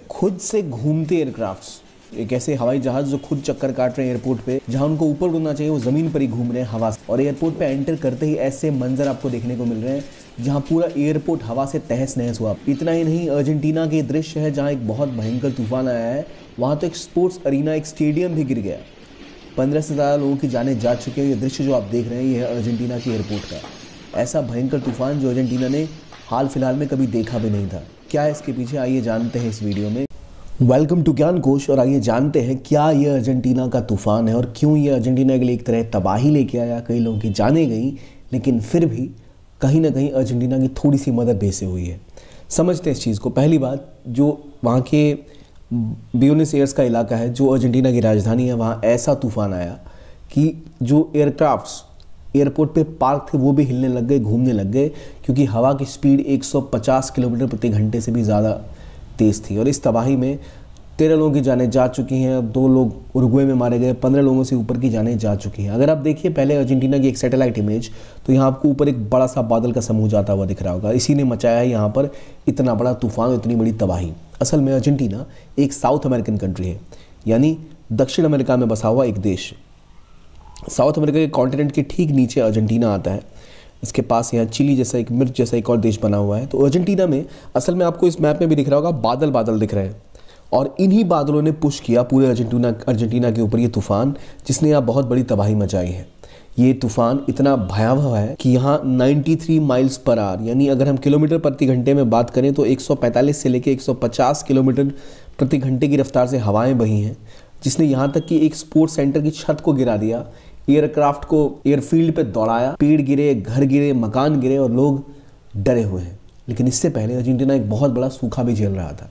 खुद से घूमते एयरक्राफ्ट्स, एक ऐसे हवाई जहाज जो खुद चक्कर काट रहे हैं एयरपोर्ट पे, जहां उनको ऊपर उड़ना चाहिए वो जमीन पर ही घूम रहे हैं हवा से। और एयरपोर्ट पे एंटर करते ही ऐसे मंजर आपको देखने को मिल रहे हैं जहां पूरा एयरपोर्ट हवा से तहस नहस हुआ। इतना ही नहीं, अर्जेंटीना के दृश्य है जहां एक बहुत भयंकर तूफान आया है, वहां तो एक स्पोर्ट्स अरीना, एक स्टेडियम भी गिर गया। 15 से ज़्यादा लोगों की जानें जा चुकी हैं। ये दृश्य जो आप देख रहे हैं ये है अर्जेंटीना के एयरपोर्ट का। ऐसा भयंकर तूफान जो अर्जेंटीना ने हाल फिलहाल में कभी देखा भी नहीं था। क्या है इसके पीछे, आइए जानते हैं इस वीडियो में। वेलकम टू ज्ञान कोश, और आइए जानते हैं क्या ये अर्जेंटीना का तूफान है और क्यों ये अर्जेंटीना के लिए एक तरह तबाही लेके आया। कई लोगों की जानें गई, लेकिन फिर भी कहीं ना कहीं अर्जेंटीना की थोड़ी सी मदद बेसे हुई है। समझते हैं इस चीज़ को। पहली बात, जो वहाँ के ब्यूनस एयर्स का इलाका है, जो अर्जेंटीना की राजधानी है, वहाँ ऐसा तूफान आया कि जो एयरक्राफ्ट्स एयरपोर्ट पे पार्क थे वो भी हिलने लग गए, घूमने लग गए, क्योंकि हवा की स्पीड 150 किलोमीटर प्रति घंटे से भी ज़्यादा तेज़ थी। और इस तबाही में 13 लोगों की जानें जा चुकी हैं, 2 लोग उरुग्वे में मारे गए, 15 लोगों से ऊपर की जानें जा चुकी हैं। अगर आप देखिए पहले अर्जेंटीना की एक सैटेलाइट इमेज, तो यहाँ आपको ऊपर एक बड़ा सा बादल का समूह जाता हुआ दिख रहा होगा। इसी ने मचाया है यहाँ पर इतना बड़ा तूफान, इतनी बड़ी तबाही। असल में अर्जेंटीना एक साउथ अमेरिकन कंट्री है, यानी दक्षिण अमेरिका में बसा हुआ एक देश। साउथ अमेरिका के कॉन्टिनेंट के ठीक नीचे अर्जेंटीना आता है। इसके पास यहाँ चिली जैसा, एक मिर्च जैसा एक और देश बना हुआ है। तो अर्जेंटीना में असल में आपको इस मैप में भी दिख रहा होगा, बादल बादल दिख रहे हैं, और इन्हीं बादलों ने पुश किया पूरे अर्जेंटीना के ऊपर ये तूफान, जिसने यहाँ बहुत बड़ी तबाही मचाई है। ये तूफान इतना भयावह है कि यहाँ 93 माइल्स पर आवर, यानी अगर हम किलोमीटर प्रति घंटे में बात करें तो 145 से लेकर 150 किलोमीटर प्रति घंटे की रफ्तार से हवाएं बही हैं, जिसने यहाँ तक कि एक स्पोर्ट्स सेंटर की छत को गिरा दिया, एयरक्राफ्ट को एयरफील्ड पे दौड़ाया, पेड़ गिरे, घर गिरे, मकान गिरे, और लोग डरे हुए हैं। लेकिन इससे पहले अर्जेंटीना एक बहुत बड़ा सूखा भी झेल रहा था।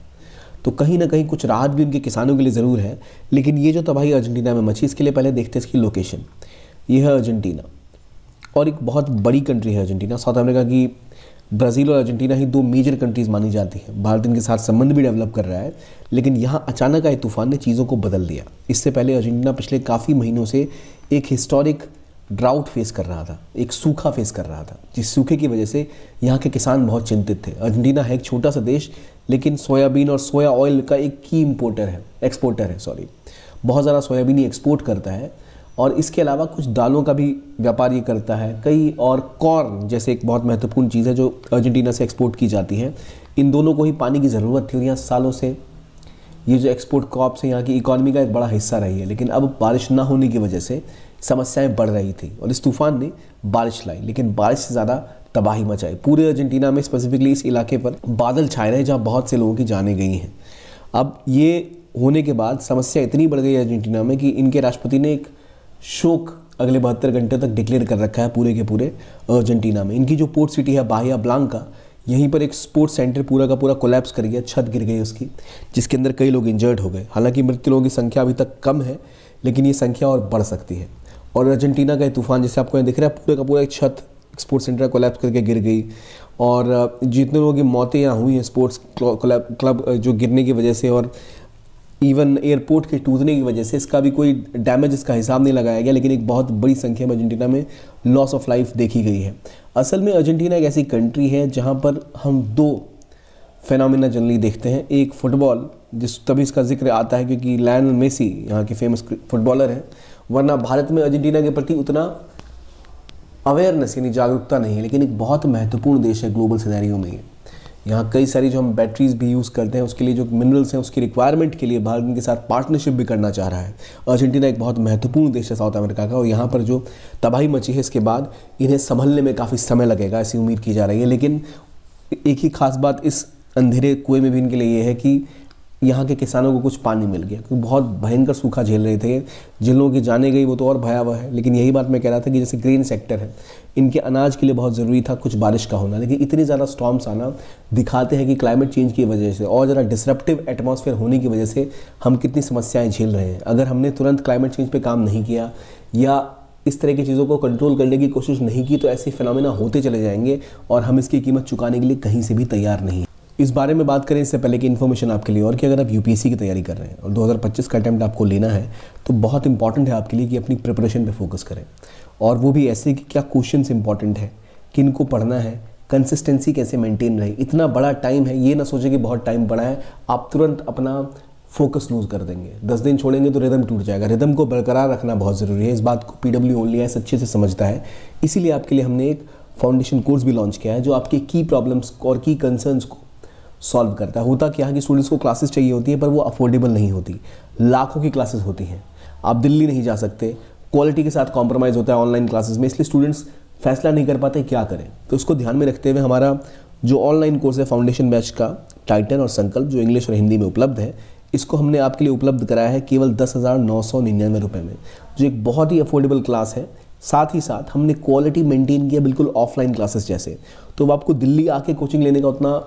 तो कहीं ना कहीं कुछ राहत भी उनके किसानों के लिए ज़रूर है। लेकिन ये जो तबाही अर्जेंटीना में मची, इसके लिए पहले देखते हैं इसकी लोकेशन। ये है अर्जेंटीना, और एक बहुत बड़ी कंट्री है अर्जेंटीना। साउथ अमेरिका की ब्राज़ील और अर्जेंटीना ही 2 मेजर कंट्रीज़ मानी जाती है। भारत इनके साथ संबंध भी डेवलप कर रहा है, लेकिन यहाँ अचानक आए तूफान ने चीज़ों को बदल दिया। इससे पहले अर्जेंटीना पिछले काफ़ी महीनों से एक हिस्टोरिक ड्राउट फेस कर रहा था, एक सूखा फेस कर रहा था, जिस सूखे की वजह से यहाँ के किसान बहुत चिंतित थे। अर्जेंटीना है एक छोटा सा देश, लेकिन सोयाबीन और सोया ऑयल का एक की एक्सपोर्टर है। बहुत ज़्यादा सोयाबीन ही एक्सपोर्ट करता है, और इसके अलावा कुछ दालों का भी व्यापार ये करता है। कई और कॉर्न जैसे एक बहुत महत्वपूर्ण चीज़ है जो अर्जेंटीना से एक्सपोर्ट की जाती है। इन दोनों को ही पानी की ज़रूरत थी, और यहाँ सालों से ये जो एक्सपोर्ट क्रॉप्स है यहाँ की इकॉनमी का एक बड़ा हिस्सा रही है। लेकिन अब बारिश ना होने की वजह से समस्याएं बढ़ रही थी, और इस तूफान ने बारिश लाई, लेकिन बारिश से ज़्यादा तबाही मचाई। पूरे अर्जेंटीना में, स्पेसिफिकली इस इलाके पर बादल छाए रहे जहाँ बहुत से लोगों की जानें गई हैं। अब ये होने के बाद समस्या इतनी बढ़ गई अर्जेंटीना में कि इनके राष्ट्रपति ने एक शोक अगले 72 घंटे तक डिक्लेयर कर रखा है पूरे के पूरे अर्जेंटीना में। इनकी जो पोर्ट सिटी है बाहिया ब्लांका, यहीं पर एक स्पोर्ट्स सेंटर पूरा का पूरा कोलैप्स कर गया, छत गिर गई उसकी, जिसके अंदर कई लोग इंजर्ड हो गए। हालांकि मृत्यु लोगों की संख्या अभी तक कम है, लेकिन ये संख्या और बढ़ सकती है। और अर्जेंटीना का तूफान जैसे आपको यहाँ दिख रहा है, पूरे का पूरा एक छत स्पोर्ट्स सेंटर कोलैप्स करके गिर गई, और जितने लोगों की मौतें यहाँ हुई हैं स्पोर्ट्स क्लब जो गिरने की वजह से, और इवन एयरपोर्ट के टूटने की वजह से, इसका भी कोई डैमेज इसका हिसाब नहीं लगाया गया। लेकिन एक बहुत बड़ी संख्या में अर्जेंटीना में लॉस ऑफ लाइफ देखी गई है। असल में अर्जेंटीना एक ऐसी कंट्री है जहाँ पर हम 2 फेनोमेना जनरली देखते हैं। एक फुटबॉल, तभी इसका जिक्र आता है क्योंकि लायनल मेसी यहाँ के फेमस फुटबॉलर हैं, वरना भारत में अर्जेंटीना के प्रति उतना अवेयरनेस यानी जागरूकता नहीं है। लेकिन एक बहुत महत्वपूर्ण देश है ग्लोबल सिनेरियो में। यहाँ कई सारी जो हम बैटरीज भी यूज़ करते हैं, उसके लिए जो मिनरल्स हैं उसकी रिक्वायरमेंट के लिए भारत इनके साथ पार्टनरशिप भी करना चाह रहा है। अर्जेंटीना एक बहुत महत्वपूर्ण देश है साउथ अमेरिका का, और यहाँ पर जो तबाही मची है इसके बाद इन्हें संभलने में काफ़ी समय लगेगा, ऐसी उम्मीद की जा रही है। लेकिन एक ही खास बात इस अंधेरे कुएं में भी इनके लिए ये है कि यहाँ के किसानों को कुछ पानी मिल गया, क्योंकि बहुत भयंकर सूखा झेल रहे थे। जिन लोगों की जाने गई वो तो और भयावह है। लेकिन यही बात मैं कह रहा था कि जैसे ग्रेन सेक्टर है, इनके अनाज के लिए बहुत ज़रूरी था कुछ बारिश का होना, लेकिन इतनी ज़्यादा स्टॉर्म्स आना दिखाते हैं कि क्लाइमेट चेंज की वजह से और ज़रा डिसरप्टिव एटमॉस्फेयर होने की वजह से हम कितनी समस्याएँ झेल रहे हैं। अगर हमने तुरंत क्लाइमेट चेंज पर काम नहीं किया या इस तरह की चीज़ों को कंट्रोल करने की कोशिश नहीं की, तो ऐसे फिनोमेना होते चले जाएंगे और हम इसकी कीमत चुकाने के लिए कहीं से भी तैयार नहीं। इस बारे में बात करें इससे पहले की इन्फॉर्मेशन आपके लिए और कि अगर आप यूपीएससी की तैयारी कर रहे हैं और 2025 का अटैम्प्ट आपको लेना है, तो बहुत इंपॉर्टेंट है आपके लिए कि अपनी प्रिपरेशन पे फोकस करें, और वो भी ऐसे कि क्या क्वेश्चंस इंपॉर्टेंट है, किन को पढ़ना है, कंसिस्टेंसी कैसे मेंटेन रहे। इतना बड़ा टाइम है, ये ना सोचे कि बहुत टाइम पड़ा है, आप तुरंत अपना फोकस लूज कर देंगे। 10 दिन छोड़ेंगे तो रिदम टूट जाएगा। रिदम को बरकरार रखना बहुत ज़रूरी है। इस बात को PW OnlyIS अच्छे से समझता है। इसीलिए आपके लिए हमने एक फाउंडेशन कोर्स भी लॉन्च किया है जो आपके की प्रॉब्लम्स और की कंसर्न्स को सॉल्व करता है। होता क्या है कि स्टूडेंट्स को क्लासेस चाहिए होती है पर वो अफोर्डेबल नहीं होती। लाखों की क्लासेस होती हैं, आप दिल्ली नहीं जा सकते, क्वालिटी के साथ कॉम्प्रोमाइज़ होता है ऑनलाइन क्लासेस में, इसलिए स्टूडेंट्स फैसला नहीं कर पाते क्या करें। तो इसको ध्यान में रखते हुए हमारा जो ऑनलाइन कोर्स है फाउंडेशन बैच का टाइटन और संकल्प, जो इंग्लिश और हिंदी में उपलब्ध है, इसको हमने आपके लिए उपलब्ध कराया है केवल 10,999 रुपये में, जो एक बहुत ही अफोर्डेबल क्लास है। साथ ही साथ हमने क्वालिटी मेंटेन किया बिल्कुल ऑफलाइन क्लासेस जैसे। तो आपको दिल्ली आके कोचिंग लेने का उतना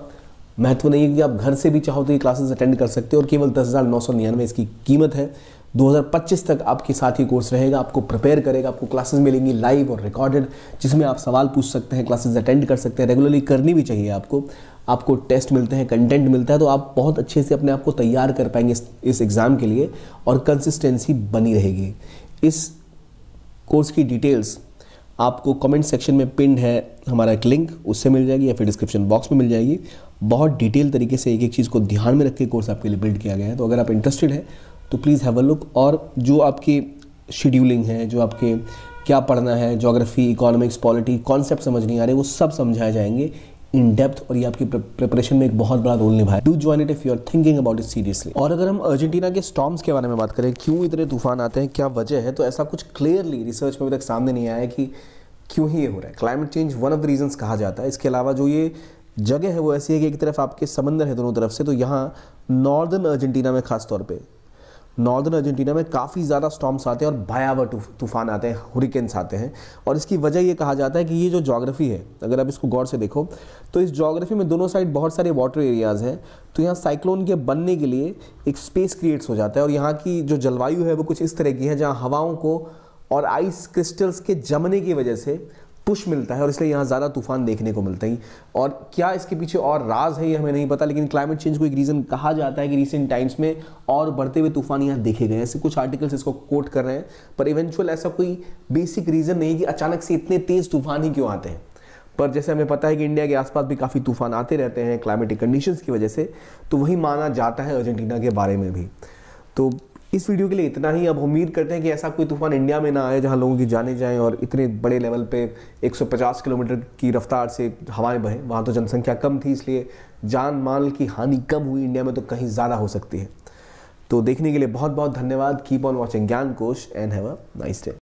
महत्व नहीं है कि आप घर से भी चाहो तो ये क्लासेस अटेंड कर सकते हो, और केवल 10,999 इसकी कीमत है। 2025 तक आपके साथ ही कोर्स रहेगा, आपको प्रिपेयर करेगा, आपको क्लासेस मिलेंगी लाइव और रिकॉर्डेड, जिसमें आप सवाल पूछ सकते हैं, क्लासेस अटेंड कर सकते हैं, रेगुलरली करनी भी चाहिए आपको टेस्ट मिलते हैं, कंटेंट मिलता है, तो आप बहुत अच्छे से अपने आप को तैयार कर पाएंगे इस एग्ज़ाम के लिए, और कंसिस्टेंसी बनी रहेगी। इस कोर्स की डिटेल्स आपको कमेंट सेक्शन में पिन है हमारा एक लिंक, उससे मिल जाएगी, या फिर डिस्क्रिप्शन बॉक्स में मिल जाएगी। बहुत डिटेल तरीके से एक एक चीज़ को ध्यान में रख के कोर्स आपके लिए बिल्ड किया गया है। तो अगर आप इंटरेस्टेड हैं तो प्लीज़ हैव अ लुक, और जो आपकी शेड्यूलिंग है, जो आपके क्या पढ़ना है, ज्योग्राफी, इकोनॉमिक्स, पॉलिटी, कॉन्सेप्ट समझ नहीं आ रहे, वो सब समझाए जाएंगे इन डेप्थ, और ये आपकी प्रिपरेशन में एक बहुत बड़ा रोल निभाए। Do join it if you are thinking about it seriously. और अगर हम अर्जेंटीना के स्टॉर्म्स के बारे में बात करें, क्यों इतने तूफान आते हैं, क्या वजह है, तो ऐसा कुछ क्लियरली रिसर्च में अभी तक सामने नहीं आया है कि क्यों ही ये हो रहा है। Climate change one of the reasons कहा जाता है। इसके अलावा जो ये जगह है वो ऐसी है कि एक तरफ आपके समंदर है दोनों तरफ से, तो यहाँ नॉर्दर्न अर्जेंटीना में, खास तौर पे नॉर्दर्न अर्जेंटीना में काफ़ी ज़्यादा स्टॉर्म्स आते हैं और भयावह तूफान आते हैं, हुरिकेन्स आते हैं। और इसकी वजह ये कहा जाता है कि ये जो ज्योग्राफी है, अगर आप इसको गौर से देखो तो इस ज्योग्राफी में दोनों साइड बहुत सारे वाटर एरियाज़ हैं, तो यहाँ साइक्लोन के बनने के लिए एक स्पेस क्रिएट्स हो जाता है। और यहाँ की जो जलवायु है वो कुछ इस तरह की है जहाँ हवाओं को और आइस क्रिस्टल्स के जमने की वजह से पुश मिलता है, और इसलिए यहाँ ज़्यादा तूफान देखने को मिलते हैं। और क्या इसके पीछे और राज है ये हमें नहीं पता, लेकिन क्लाइमेट चेंज को एक रीज़न कहा जाता है कि रिसेंट टाइम्स में और बढ़ते हुए तूफान यहाँ देखे गए। ऐसे कुछ आर्टिकल्स इसको कोट कर रहे हैं, पर इवेंचुअल ऐसा कोई बेसिक रीज़न नहीं कि अचानक से इतने तेज़ तूफान ही क्यों आते हैं। पर जैसे हमें पता है कि इंडिया के आसपास भी काफ़ी तूफान आते रहते हैं क्लाइमेटिक कंडीशंस की वजह से, तो वही माना जाता है अर्जेंटीना के बारे में भी। तो इस वीडियो के लिए इतना ही। अब उम्मीद करते हैं कि ऐसा कोई तूफान इंडिया में ना आए जहां लोगों की जाने जाएं और इतने बड़े लेवल पे 150 किलोमीटर की रफ्तार से हवाएं बहें। वहाँ तो जनसंख्या कम थी, इसलिए जान माल की हानि कम हुई। इंडिया में तो कहीं ज़्यादा हो सकती है। तो देखने के लिए बहुत बहुत धन्यवाद। कीप ऑन वॉचिंग ज्ञान कोश and have a nice day.